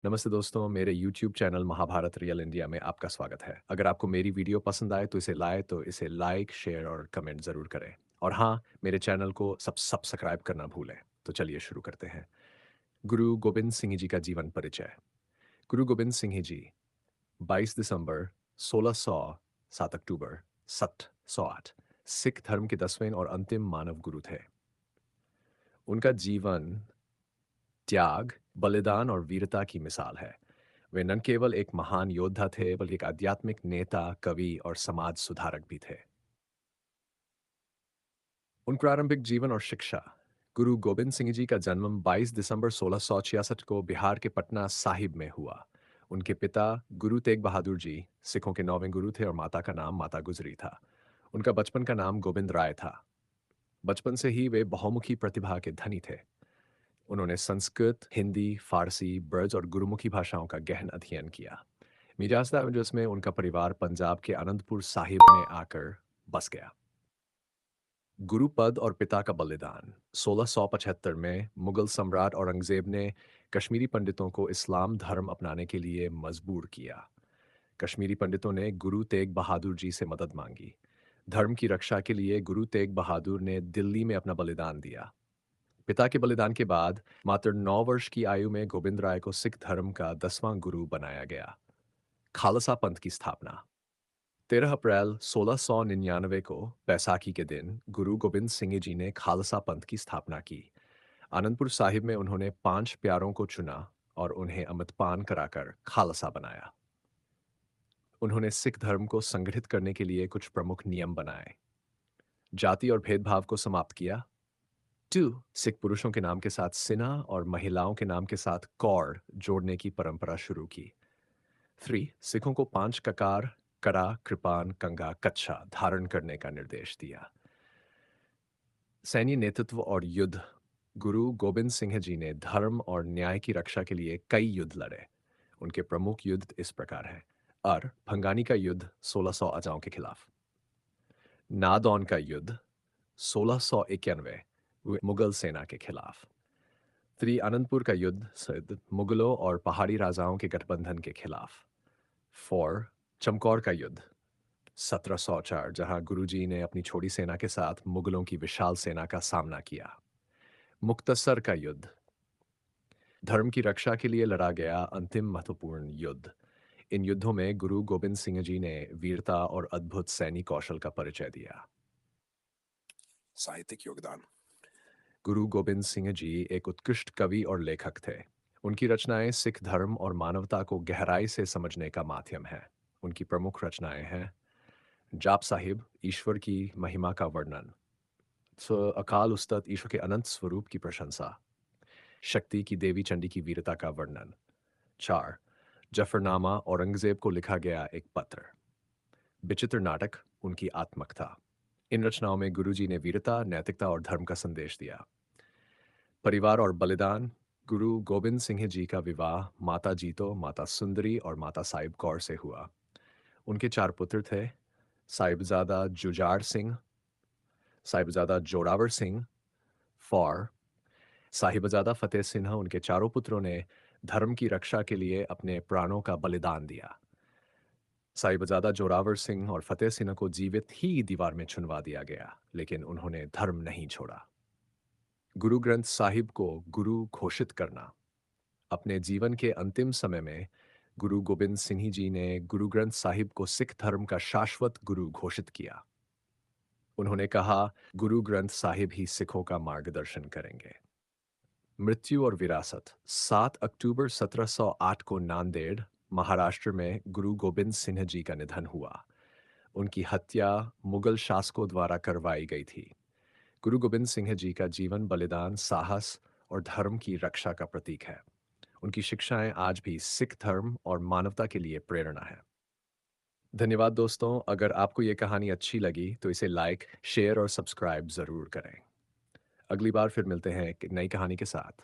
नमस्ते दोस्तों, मेरे YouTube channel Mahabharat real India में आपका स्वागत है। अगर आपको मेरी वीडियो पसंद आए तो इसे लाइक, शेयर और कमेंट ज़रूर करें। और हाँ, मेरे चैनल को सब्सक्राइब करना भूलें। तो चलिए शुरू करते हैं। गुरु गोबिंद सिंह जी का जीवन परिचय। गुरु गोबिंद सिंह जी 22 दिसंबर 1600 7 अक्टूबर 1708 सिख धर्म के 10वें और अंतिम मानव गुरु थे। उनका जीवन त्याग, बलिदान और वीरता की मिसाल है। वे न केवल एक महान योद्धा थे, बल्कि एक आध्यात्मिक नेता, कवि और समाज सुधारक भी थे। उन प्रारंभिक जीवन और शिक्षा। गुरु गोबिंद सिंह जी का जन्म 22 दिसंबर 1666 को बिहार के पटना साहिब में हुआ। उनके पिता गुरु तेग बहादुर जी सिखों के 9वें गुरु थे और माता का नाम माता गुजरी था। उनका बचपन का नाम गोविंद राय था। बचपन से ही वे बहुमुखी प्रतिभा के धनी थे। उन्होंने संस्कृत, हिंदी, फारसी, ब्रज और गुरुमुखी भाषाओं का गहन अध्ययन किया। मिजाज में उनका परिवार पंजाब के अनंतपुर साहिब में आकर बस गया। गुरु पद और पिता का बलिदान। 1675 में मुगल सम्राट औरंगजेब ने कश्मीरी पंडितों को इस्लाम धर्म अपनाने के लिए मजबूर किया। कश्मीरी पंडितों ने गुरु तेग बहादुर जी से मदद मांगी। धर्म की रक्षा के लिए गुरु तेग बहादुर ने दिल्ली में अपना बलिदान दिया। पिता के बलिदान के बाद मात्र 9 वर्ष की आयु में गोविंद राय को सिख धर्म का 10वां गुरु बनाया गया। खालसा पंथ की स्थापना। 13 अप्रैल 1699 को बैसाखी के दिन गुरु गोबिंद सिंह जी ने खालसा पंथ की स्थापना की। आनंदपुर साहिब में उन्होंने 5 प्यारों को चुना और उन्हें अमृतपान कराकर खालसा बनाया। उन्होंने सिख धर्म को संगठित करने के लिए कुछ प्रमुख नियम बनाए। जाति और भेदभाव को समाप्त किया। 2 सिख पुरुषों के नाम के साथ सिन्हा और महिलाओं के नाम के साथ कौड़ जोड़ने की परंपरा शुरू की। 3 सिखों को 5 ककार, कड़ा, कृपान, कंघा, कच्छा धारण करने का निर्देश दिया। सैन्य नेतृत्व और युद्ध। गुरु गोबिंद सिंह जी ने धर्म और न्याय की रक्षा के लिए कई युद्ध लड़े। उनके प्रमुख युद्ध इस प्रकार हैं। भंगानी का युद्ध 1600 अजाओं के खिलाफ। नादौन का युद्ध 1691 मुगल सेना के खिलाफ। आनंदपुर का युद्ध सिद्ध मुगलों और पहाड़ी राजाओं के गठबंधन के खिलाफ। 4 चमकौर का युद्ध 1704, जहां गुरुजी ने अपनी छोटी सेना के साथ मुगलों की विशाल सेना का सामना किया। मुक्तसर का युद्ध धर्म की रक्षा के लिए लड़ा गया अंतिम महत्वपूर्ण युद्ध। इन युद्धों में गुरु गोबिंद सिंह जी ने वीरता और अद्भुत सैनिक कौशल का परिचय दिया। साहित्यिक योगदान। गुरु गोबिंद सिंह जी एक उत्कृष्ट कवि और लेखक थे। उनकी रचनाएं सिख धर्म और मानवता को गहराई से समझने का माध्यम है। उनकी प्रमुख रचनाएं हैं जाप साहिब, ईश्वर की महिमा का वर्णन। अकाल उस्तत, ईश्वर के अनंत स्वरूप की प्रशंसा। शक्ति की देवी चंडी की वीरता का वर्णन। 4 जफरनामा, औरंगजेब को लिखा गया एक पत्र। विचित्र नाटक, उनकी आत्मकथा। इन रचनाओं में गुरुजी ने वीरता, नैतिकता और धर्म का संदेश दिया। परिवार और बलिदान। गुरु गोबिंद सिंह जी का विवाह माता जीतो, माता सुंदरी और माता साहिब कौर से हुआ। उनके 4 पुत्र थे। साहिबजादा जुजाड़ सिंह, साहिबजादा जोरावर सिंह, फौर, साहिबजादा फतेह सिन्हा। उनके चारों पुत्रों ने धर्म की रक्षा के लिए अपने प्राणों का बलिदान दिया। साहिबजादा जोरावर सिंह और फतेह सिन्हा को जीवित ही दीवार में चुनवा दिया गया, लेकिन उन्होंने धर्म नहीं छोड़ा। गुरु ग्रंथ साहिब को गुरु घोषित करना। अपने जीवन के अंतिम समय में गुरु गोबिंद सिंह जी ने गुरु ग्रंथ साहिब को सिख धर्म का शाश्वत गुरु घोषित किया। उन्होंने कहा, गुरु ग्रंथ साहिब ही सिखों का मार्गदर्शन करेंगे। मृत्यु और विरासत। 7 अक्टूबर 1708 को नांदेड़, महाराष्ट्र में गुरु गोबिंद सिंह जी का निधन हुआ। उनकी हत्या मुगल शासकों द्वारा करवाई गई थी। गुरु गोबिंद सिंह जी का जीवन बलिदान, साहस और धर्म की रक्षा का प्रतीक है। उनकी शिक्षाएं आज भी सिख धर्म और मानवता के लिए प्रेरणा है। धन्यवाद दोस्तों, अगर आपको ये कहानी अच्छी लगी तो इसे लाइक, शेयर और सब्सक्राइब ज़रूर करें। अगली बार फिर मिलते हैं एक नई कहानी के साथ।